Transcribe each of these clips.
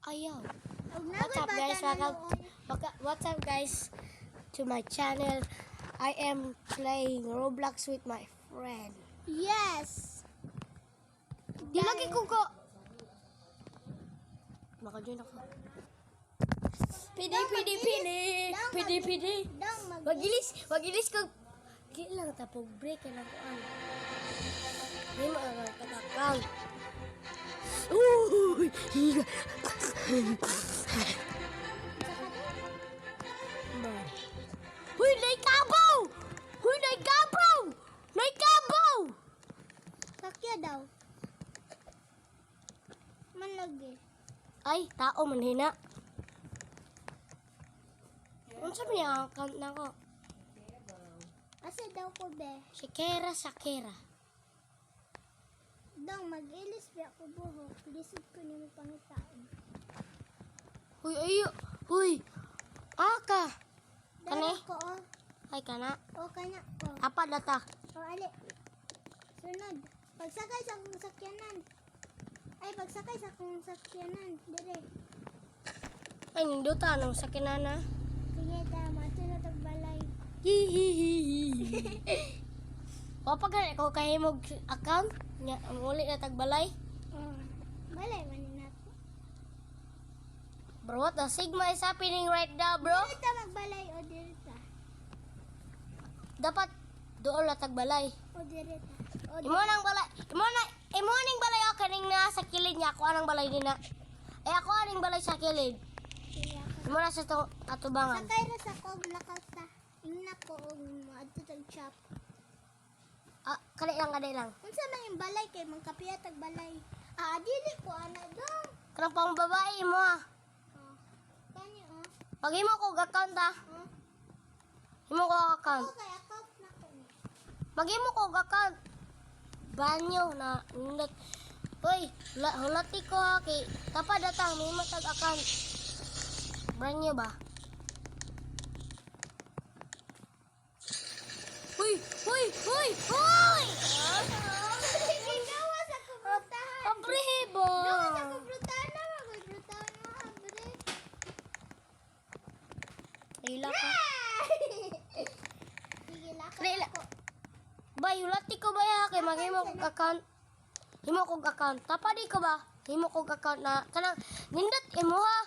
Ayaw. What's up guys? What's up guys to my channel. I am playing Roblox with my friend. Yes. Di lagi ko ko. Maka-join ako. Pidi. Magilis ko. Di lang tapog break na ko an. Di mo ang katakang. Uy! Huy, naikabaw! Naikabaw! Sakya daw. Manlagi. Ay, tao manhina. Unsa man yung account na ko? Asa daw ko be? Shakira. Daw mag-ilis ba ako buhok. Lisod ko ni mo pangitaan. Huy, ayo. Huy. Aka. Kani? Dala ko oh. Ay, kana. O kanya ko. Apa data? O ali. Sunod. Pagsakay sa akong sakyanan. Ay, pagsakay sa akong sakyanan. Dire. Ay, ninduta ng sakinana. Sige, tama. Sunod ang balay. Hihihihi. O pag ko kay mo account, nya uli na tagbalay. Balay man nato. Bro, what the Sigma is happening right now, bro? Dito magbalay o dirita. Dapat doon la tagbalay. O dirita. O Imo nang balay. Imo ning balay ako kaning na sa kilid niya. Ako anang balay din na. Eh ako aning balay sa kilid. dirita. Imo na sa to atubangan. Sakay na sa kog lakasta. Ingna ko og adto tag shop. Ah, kali lang. Unsa man yung balay kay magkapiya tag balay. Ah, dili ko ana dong. Kanang pang babae mo ah. Oh. Kani oh. Pag imo ko account ah. Oh. Imo ko account. Ako kay account na ko ni. Pag imo ko account. Banyo na nindot. Hoy, hulati ko ha kay tapad datang may matag account. Banyo ba? Hoy! Gawa sa kubrutahan. Abrebo! Gawa sa kubrutahan na magkubrutahan na abre. Layla ka. Sige Layla. lakot ko. Bay, hulati ko ba ya kay maghimo kog account. Himo kog account. Tapadi ko ba? Himo kog account na kanang nindot imo ha.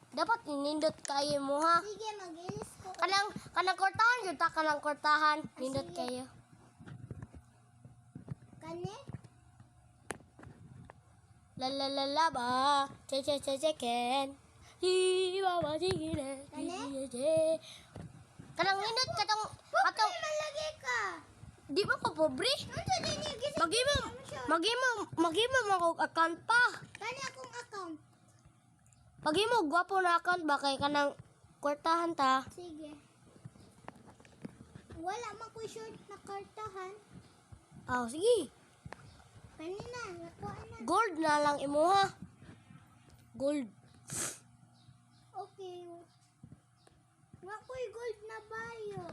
Dapat nindot kayo mo ha. Sige mag-ilis ko. Kanang kortahan jud ta kanang kortahan. Nindot sige. kayo. Kani? La ba. Che ken. Hi ba jigile. Kani? Kanang nindot katong Pobre man lagi ka. di mo ko pobre. Unsa din yung gising? Magimo mo kog account pa. Kani akong account. Magimo gwapo na account ba kay kanang kwartahan ta. Sige. Wala man ko short na kartahan. Oh, sige. Kanina, nakuha na. Gold na lang imo ha. Gold. Okay. Wa ko'y gold na bayo.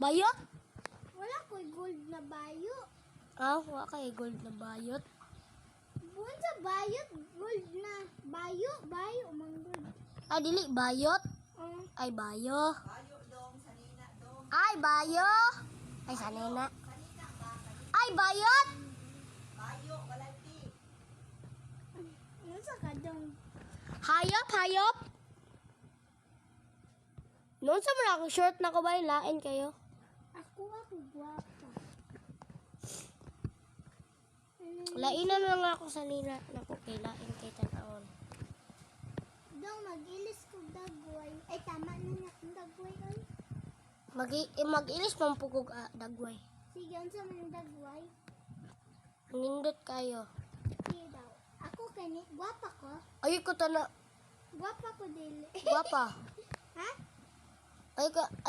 Bayot? Wala ko'y gold na bayo. Ah, wa kay gold na bayot. Buwan sa bayot, gold na bayo. Bayo, mang gold. Ay dili bayot. Ay bayo. Bayo dong, sanina dong. Ay bayo. Ay sanena. Ay bayot. Bayo, walay ti. Ano sa kadong? Hayop. Noon sa mga akong short na ko ba lain kayo? Ako guwapa. Lainan na nga ako sa nina na ko kay lain kay tanaon. Dong, mag-ilis ko dagway. Ay, tama na na kung dagway. Ay. Mag-ilis man pugog dagway. Sige, unsa man yung dagway? Nindot kayo. Sige daw. Ako kani, guwapa ko. Ay ko tana Guwapa ko dili. guwapa. Ha?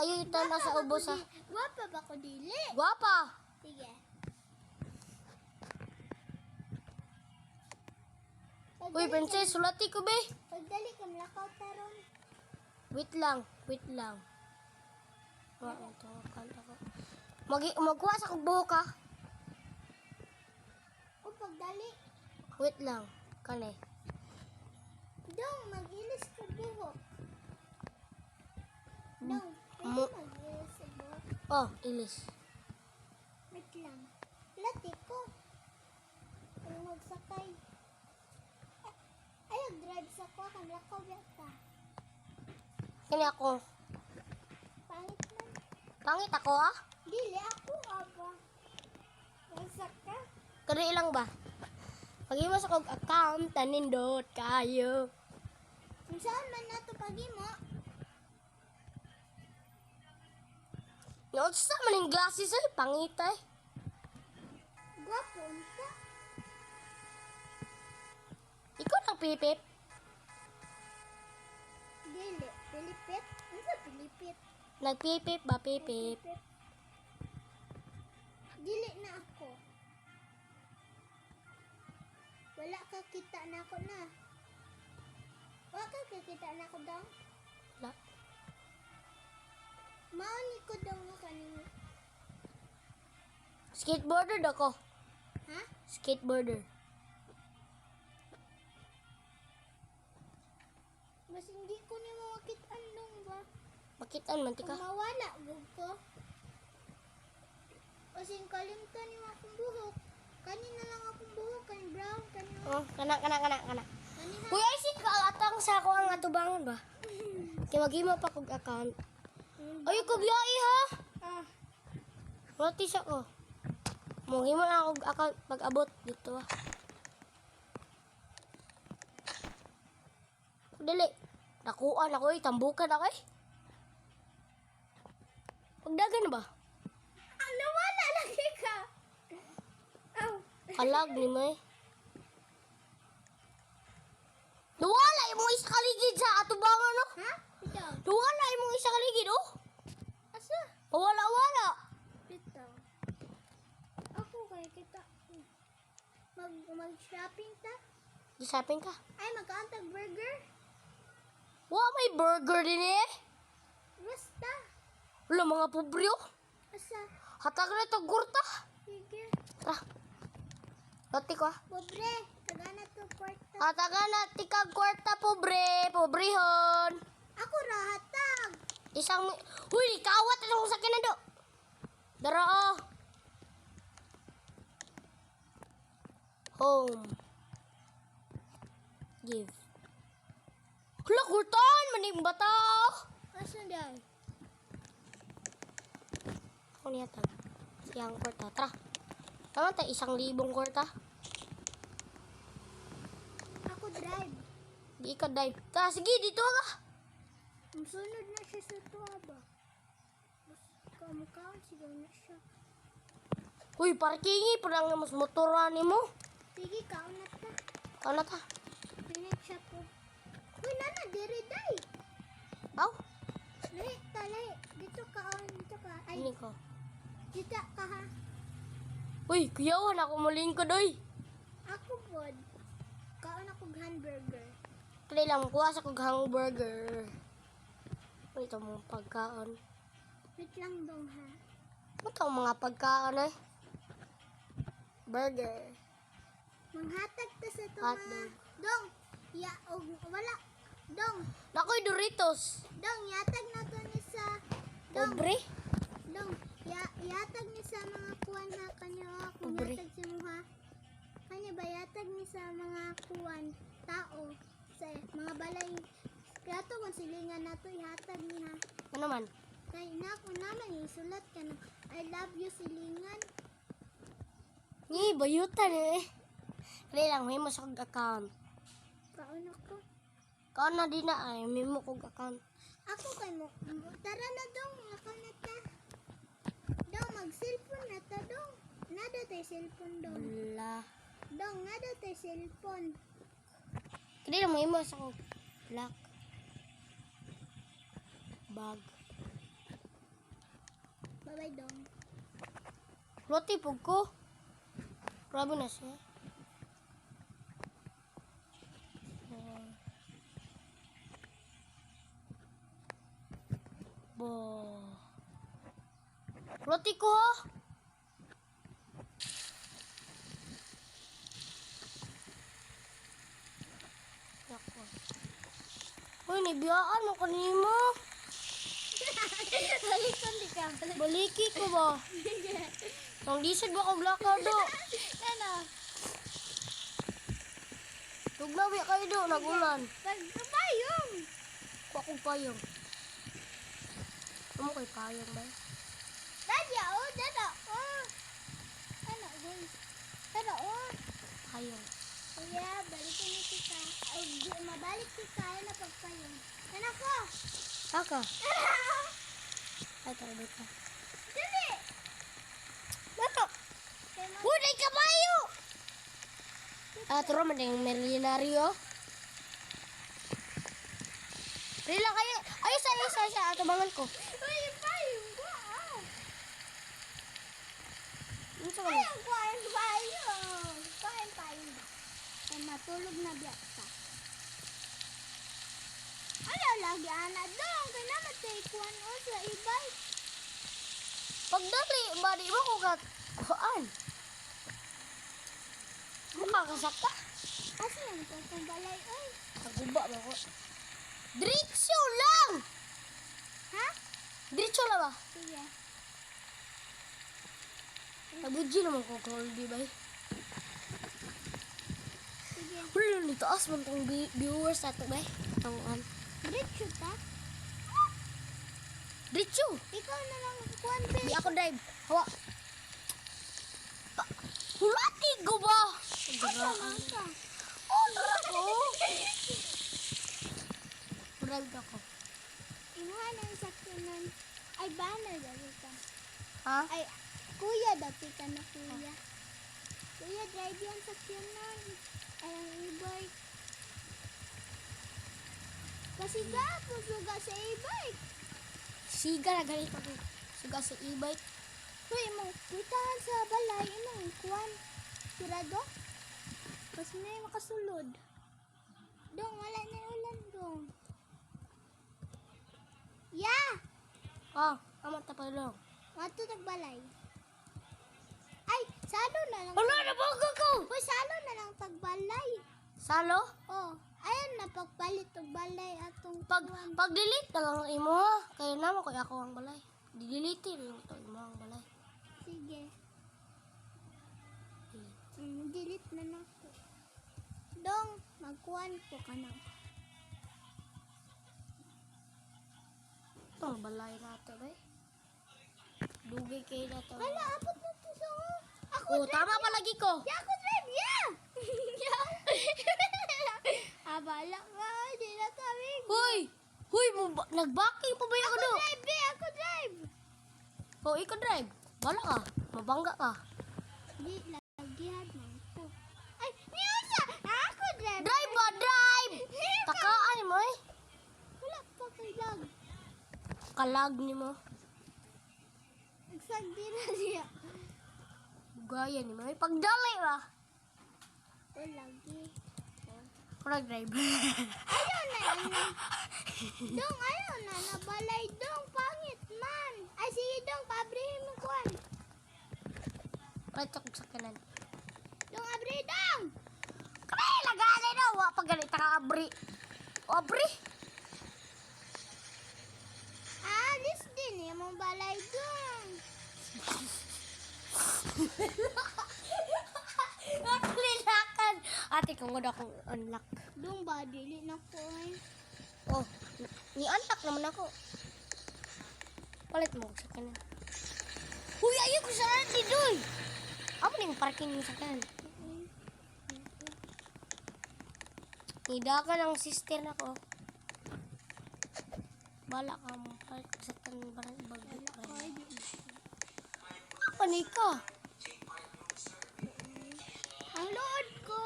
Ay tana sa ubos ha. Guwapa ba ko dili? Guwapa. Sige. Uy, princess, sulati ko be. Pagdali ka, malakaw taron. Wait lang. Magkuha sa kong buhok ha. O pagdali. Wait lang. Kani. Dong, mag-ilis ko buhok. Dong, Mo- pwede mag-ilis sa buhok. Oh, ilis. Wait lang. Lati ko. Ay, magsakay. Ay, drive sa ko. Kanila ko beta. Kani ako. Pangit lang. Pangit ako ah. Dili ako, aba. Magsaka. Kani ilang ba? Pag-iwas ako account, tanindot kayo. Kung saan man na ito pagi mo, Noon sa maning glasses ay pangit ay. gwapo ka. Ikaw lang pipip. Dili. Pilipit? Ano sa pilipit? Nagpipip ba pipip? Dili na ako. Wala ka kita na ako na. Wala ka kita na ako daw. Wala. Mauni ko daw nga kanina. Skateboarder ako. Ha? Skateboarder. Mas hindi ko ni makitaan dong ba? Makitaan man Kung tika. mawala, gug ko. Kasi kalimtan ni akong buhok. Kanina lang akong buhok. Kani brown. Kani Oh, kana. Kanina. Uy, ay si atang sa ako ang atubangan ba? Kaya mag-ima pa kog account. Ay, ko biyai ha. Ah, Notice ako. Mag-ima na akong account pag-abot dito ah. Dili. Nakuan ako eh. Tambukan ako eh. Pagdagan na ba? nawala lagi ka. Aw. Kalag ni may. Nawala yung isa kaligid sa atubangan no? Ha? Ito. Nawala yung isa kaligid oh. Asa? Wala. Ito. Ako kaya kita. Mag-shopping ta? Gisapin ka. Ay, magkaantag burger? Wa may burger din eh. Basta. Wala mga pobre oh. Asa? Hatag na ito gurta. Sige. Tara. Lati ko ah. Pobre. Kagana to kwarta. Hatagan na tika kwarta pobre. Pobrehon. Ako rahatag. Isang... Uy, kawat na kung sakin na do. Dara oh. Home. Give. Hala, kurtan! Maning bata! Asa day? Ako niya tag. Siyang kwarta. Tara. Tama tayo, 1,000 kwarta. Ako drive. Di ka dive. Ta, sige, dito ka. Ang sunod na siya sa tuwa ba? Kamukha siya na siya. Uy, parkingi. Parang mas motoran mo. Sige, kaunat ka. Ano ta? Pinag siya po. Uy, nana, diri day. Aw, Lahi, talahi. Dito ka, dito ka. Ay, ini ko. dito ka ha. Uy, kuyawan ako malingkod, oy. Ako pod. Kaon ako hamburger. Kali lang, kuha sa kong hamburger. Uy, ito mga pagkaon. Wait lang dong ha. Ano ang mga pagkaon eh? Burger. Manghatag ta sa ito Hot mga... dog. Dong, ya, wala. Dong, Nakoy Doritos. dong, yatag na to ni sa... Dong, Pobre. dong, yatag ni sa mga kuwan ha. Kanya kung Pobre. yatag si mo ha. Kanya ba yatag ni sa mga kuwan, tao, sa mga balay. Kaya to kung silingan na to, ihatag ni ha. Ano man? Kaya na ako naman, isulat ka na. I love you, silingan. Ni, bayutan eh. Kali lang, may mas kong account. Kaon ako. Kaon na din na ay, may mo kong account. Ako kay mo. Tara na dong, ako na ta. Dong, mag-cellphone na ta dong. Nada tayo cellphone dong. Wala. Dong, nada tayo cellphone. Kali lang, may mas akong black bag. Bye-bye dong. Roti po ko. Grabe na siya. Bo. Roti ko. Ako. Uy, nibiyaan mo kanimo. Balikon di ka. Baliki ko ba? Nang disod ba kong lakaw do? Ano? Tugnawi kayo do, nagulan. Pagpapayong. Kuha kong payong. Ano kay payong ba? Dadya, oh, dada, oh. Ano, guys? Dada, oh. Payong. Kuya, balikin niyo kita. Oh, di, mabalik kita. Ano na pagpayong. Anak ko. Aka. Ay, tara dito. Dali. Bato! Kay ma- Huday kabayo! Turo man yung milyonaryo. Rila kayo. Ay, isa. Atubangan ko. Uy, payong ko, ah. Ano sa kanila? Payong ko, ay payong. Payong. Ay, matulog na biyak ka. Ano lagi, anak dong? Kaya naman take one o sa e-bike. Pagdali, badi mo ko kuhaan. Makakasak ka. Kasi lang ito itong balay, oy. Naguba ba ko? Diretso lang! Ha? Diretso lang ba? Sige. Nabudji naman ko kung di ba? Sige. Wala ni taas man tong viewers ato ba? Tangan. Diretso ta? Diretso! Ikaw na lang kuwan, be. Di ako drive. Hawa. Hulati ko ba? Sama ka. Oh, ko. Drive ako. Inuha na yung sakyanan. Ay, banner dali ka. Ha? Ay, kuya, dati ka na kuya. Kuya, drive yan sakyanan. Ay, ang e-bike. Kasi gapo, suga sa e-bike. Siga na ganito ko. Suga sa e-bike. Uy, imong kwitahan sa balay, imong kuwan. Sirado? Kasi na yung makasulod. Dong, wala na yung ulan, dong. Yeah! Ah, amat na pa lang. Mato nagbalay. Ay, salo na lang. Wala na ba ko? Uy, salo na lang tagbalay. Salo? Oh, ayan na pagpalit og balay atong kuwan. Pag-delete na lang imo ha. Kaya naman ko ako ang balay. Di-delete lang to imo ang balay. Sige. Delete na nako. Dong, magkuhan ko ka na. Ito ang balay na to ba? Dugay kayo na to. Wala, abot na to sa ako. Oh, tama palagi ko. Yeah, ako drive, yeah! Abala ka, di na kami. Hoy! Hoy, nagbacking pa ba ako do? Drive, be, ako drive. Oh, ikaw drive. Bala ka. Mabangga ka. Di, lagihan mo ko. Ay, Miyasa! Ako drive. Drive ba? Drive! Takaan mo eh. Wala pa kay lag. Kalag ni mo. Nagsagdi na siya. Gaya ni mo. Pagdali ba? O, lagi. Kurang drive. Ayaw na, ano. Dong, ayaw na. Nabalay, dong. Pangit man. Ay, sige, dong. Pabrihin mo kuhan. Kahit ako sa kanan. Dong, abri, dong. Kamay, lagali na. Wa pag ganit ka abri. O, abri. Alis din, yung balay, dong. Lilakan. Ate, kung wala akong unlock. Dong ba, dili na ko eh. Oh, ni-unlock naman ako. Palit mo ko sa kanan. Uy, ayaw ko sa atin doon. Ako na yung parking mo sa kanan. Hida ka ng sister na ko. Bala ka mo. Palit ko sa kanan. Panika. Ang load ko.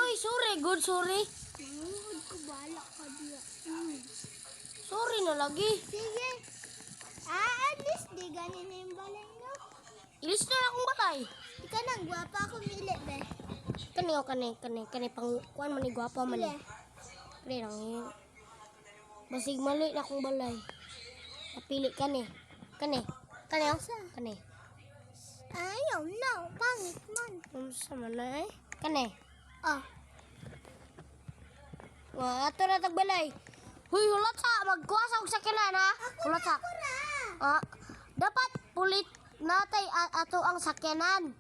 Ay, sorry. Good, sorry. Ang load ko, bala ka diya. Sorry na lagi. Sige. Alis, di ganin na yung balay no. Ilis na akong balay. Ika nang gwapa ako mili, be. Kani o kani pang kuan man ni gwapa man ni. Mili. Pre nang yun. Basig mali na akong balay. Napili kani. Kani o? Kani. Ayaw, no. Pangit man. Unsa man na eh? Kani. Ah. Ato na tagbalay. Huy, hulat sa. Magkuha sa og sakyanan ha. Hulat sa. Kura! Dapat pulit natay ato ang sakyanan.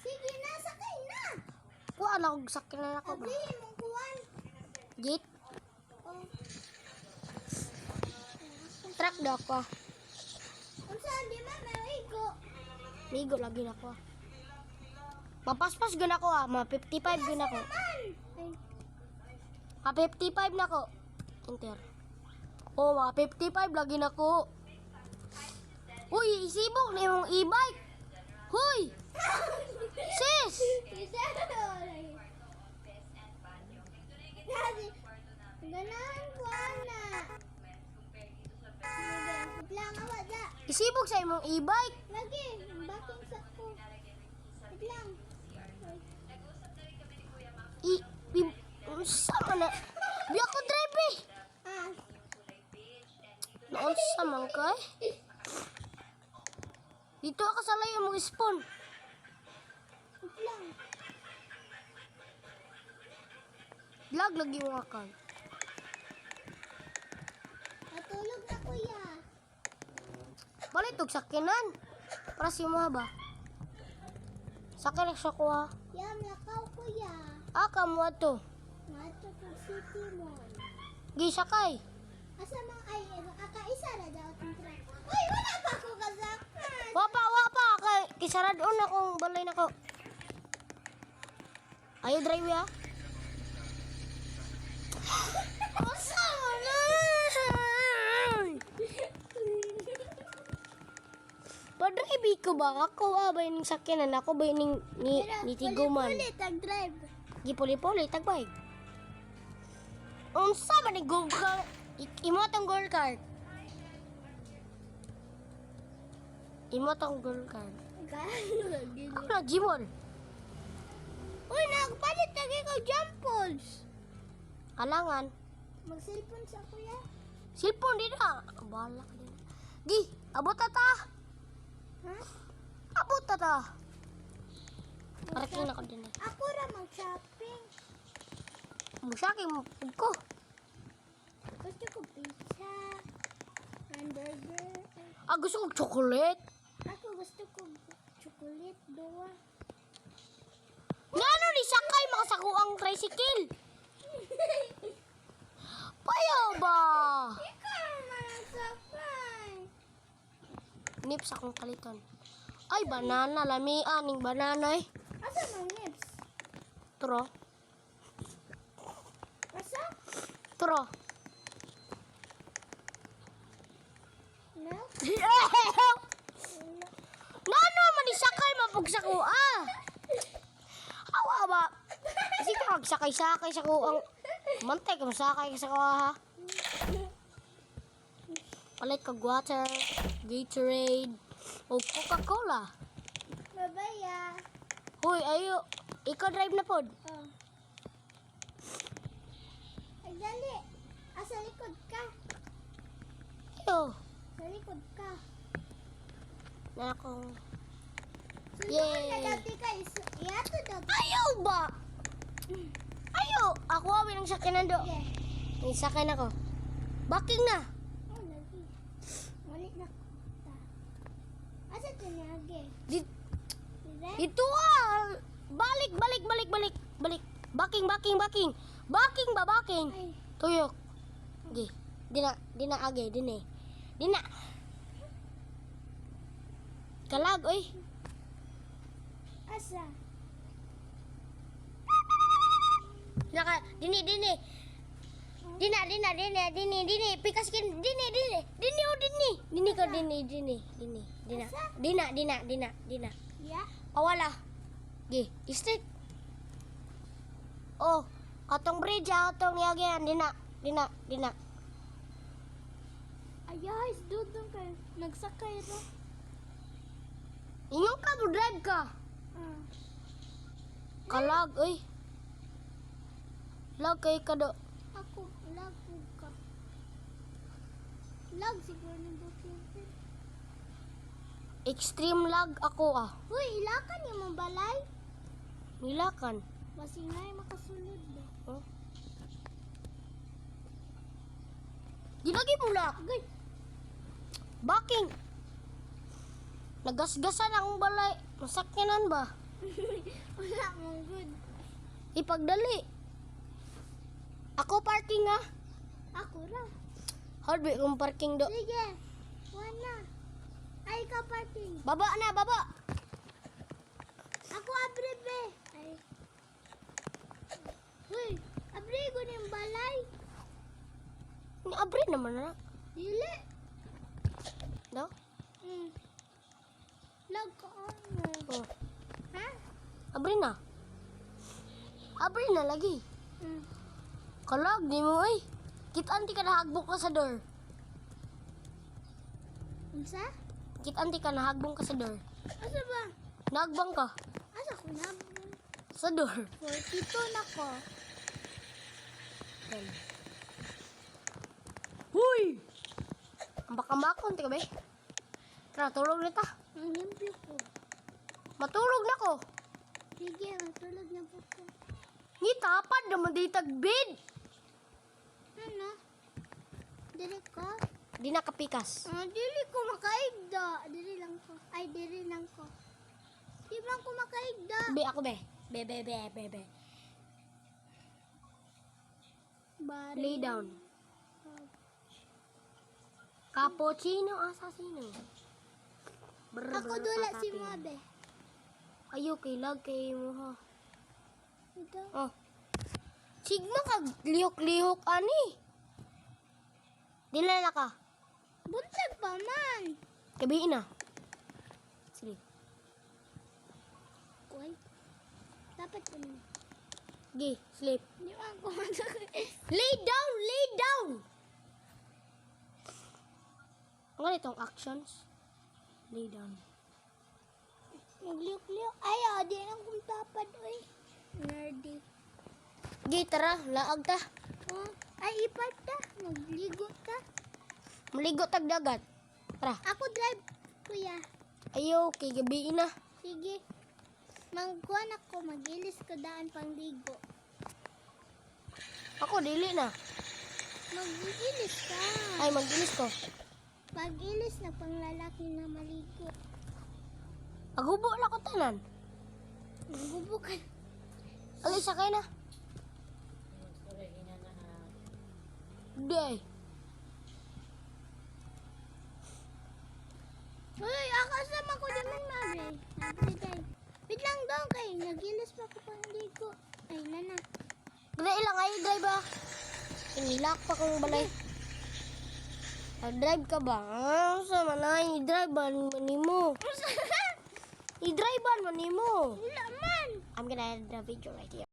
Sige na, sakay na! Kuha na og sakyanan ako ba? Abrihin mong kuwan. Git. Oh. Truck daw ako. Unsa di man maigo? Migo lagi na ako. Mapaspas gud ako Ma 55 gud ako. Man! Ay, Ma 55 na ako. Enter. Oh, mga 55 lagi na ko. Uy, isibok na yung e-bike. Huy! Sis! ganahan ko na. Wait lang, awa da. Isibok sa imong e-bike. Lagi, baking sa ko. Wait lang. Sama na. Di ako drive eh. Ah, Noon sa man kay. Dito ako sa layo mong spawn. wait lang. Lag lagi mo account. Natulog na kuya. Palit og sakyanan. Para si mo ba? Sakyan sa kuha. Yam, lakaw kuya. Aka mo ato. Mato ko city mall. Gisakay. Asa mang ay, kakaisa na daw itong truck. Uy, wala pa ako kasakay. Wapa kay kisarad on akong balay nako. Ayo drive ya. Asa na? Padrive ko ba? Ako ba yung sakyanan? Ako ba yung ni Tiguman? Ulit ang drive. Gipuli-puli, tagbay. Unsa ba ni gold card? Imo tong gold card. Imo tong gold card. Ako na Jimon. Uy, nagpalit lagi ko jump poles. Alangan. Mag-cellphone sa kuya. Silpon din na. Bahala ka din. Gi, abot na ta. Ha? Abot na ta. Parating na ko din eh. Ako ra mag-shopping. Musaki mo ko. Gusto ko pizza. Hamburger. Gusto kong chocolate. Ako gusto ko chocolate doa. Ngano ni sakay makasaku ang tricycle. Payo ba? Ikaw magsakay. Nips akong kaliton. Ay, banana. Lami aning banana eh. Asa mang nips? Turo. Asa? Turo. Milk? Ngano man ni sakay mapugsaku Awa ba? Kasi ka magsakay-sakay sa kuang. Mantay ka masakay ka sa kuha ha. Palit kag water, Gatorade, o Coca-Cola. Babaya. Hoy, ayo. Ikaw drive na pod. Oh. Ay, dali. Asa likod ka? Ayo. Sa likod ka. Na akong... Sundukan Yay. na dati ka. Iyato daw. Ayaw ba? Ayaw. Ako awin ang sakyanan do. Okay. May sakyan ako. Baking na. Oh, lagi. Malit na ta. Asa tinagi? Di- Dire? Ito Balik. Baking. Baking ba, baking? Ay, Tuyok. Di. Dina age, dine. Dina. Kalag, oy. asa? Dini. Dini. Pikas kin, dini. Dini ko, dina. Ya. Awala. Gi, straight. Oh, atong bridge, atong yagyan, dina. Ayay, dudong ka. Nagsakay ra. Inyo ka, drive ka. Ah. Kalag, oy. Lag kay kado. Ako, lag po ka. Lag siguro ng document. Extreme lag ako Uy, ilakan yung mga balay. Nilakan. Masingay makasulod ba? Oh. Lagi mo lakay. Baking. Nagasgasan ang balay. Masakyanan ba? Wala mong good. Ipagdali. Ako parking ha. Ako ra. Hardly kung parking do. Sige. Wala. Ay, ka parking. Baba na, baba. Ako abre be. Ay. Uy, abre ko na yung balay. Ni abre naman na. Dili. No? Lag ka ano. Oh. Ha? Abre na. Abre na lagi. Mm. Kalag, di mo ay. Kitaan ti ka nahagbong ka sa door. Unsa? Kitaan ti ka nahagbong ka sa door. Asa ba? Nahagbang ka. Asa ko na? Sa door. 42 na ko. Huy! Ambak-ambakon ti ka be. Tara, tulog na ta. Ang limpyo ko. Matulog na ko. Sige, matulog na po ko. Ni tapad naman di tagbid. Ano? Dili ko? Di nakapikas. Dili ko makaigda. Dili lang ko. Ay, dili lang ko. Di lang ko makaigda. Be ako be. Be. Bari. Lay down. Cappuccino assassino. Ako dula si Mabe. Ayo kay lag kay mo ha. Ito. Oh. Sigma kag lihok-lihok ani. Dila na ka. Buntag pa man. Gabihin na. Sige. Kuy. Dapat ko na. Gi, sleep. Di ba ako matulog? Lay down, lay down. Ang itong actions. Lay down. Magliyok-liyok. Ay, di lang kong tapad, oy. Nerdy. Gi, tara, laag ta. Oh, ay, ipart ta. Magligo ta. Maligo tag dagat. Tara. Ako drive, kuya. Ayo, kay gabihin na. Sige. Mangkuhan ako, magilis ko daan pang ligo. Ako, dili na. Mag-ilis ka. Ay, mag-inis ko. Pag-ilis na pang lalaki na maligo. Agubo na ko tanan. Magbubukan. Ang isa kayo na. Day. Uy, akasama ko naman, Mare. Sabi tayo. Wait lang daw kay. Nagilis pa ko pang ligo. Ay, nana. Dili ilang ay drive ba? Inilak pa kong balay. Drive ka ba? Sa manay, i-drive ba manimo? I-drive ba manimo? Wala man. I'm gonna end the video right here.